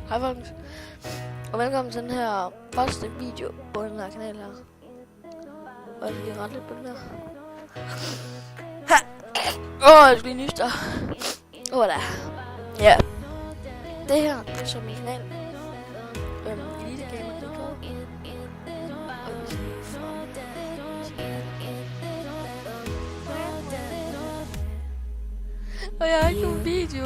Hej folkens, og velkommen til den her første video på den her kanal her. Og jeg skal lige rette lidt på den her. Jeg skal lige nyste. Da. Ja. Det her er så min kanal. Elite Gamer DK. Og jeg har ikke nogen video.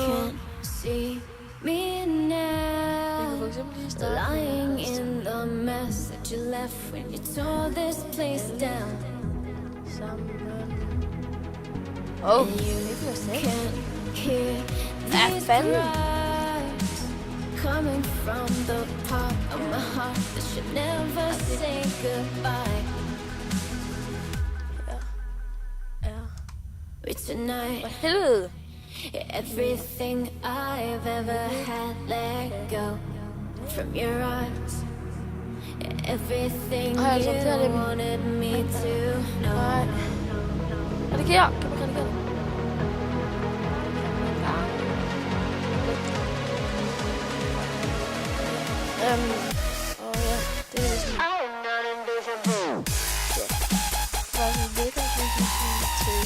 Lying in the mess that you left when you tore this place down. Oh, Can't hear these fandme. cries coming from the part of my heart that should never say goodbye. But tonight, helvede. everything I've ever had let go from your arms. Everything Ej, altså, det er det. you wanted me to know. Nej. Rediger. Kan man redigere? Og ja, det er sådan. Ja. Var sådan velkommen til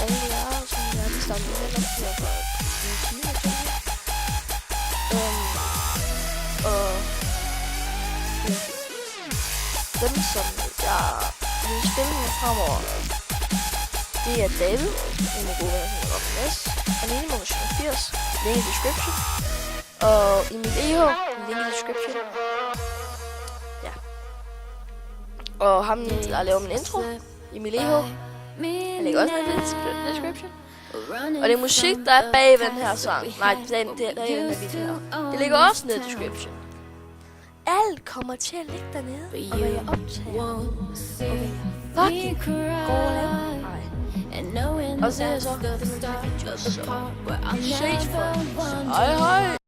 alle jer, som jeg lige startede med at lave for en time og sådan. Og ja. Dem, som jeg vil spille med fremover, det er David, en af gode venner, som hedder Robin S. Alene med 80, link i description. Og Emil EH, link i description. Ja. Og ham, der laver min intro, Emil EH, han lægger også ned i description. Og det er musik, der er bag den her sang. Nej, det er den her video her. Det ligger også ned i description. Alt kommer til at ligge dernede, og hvad jeg optager, og hvad jeg fucking går og laver. Nej. Og så er det så, det er min video, så ses for. Hej hej.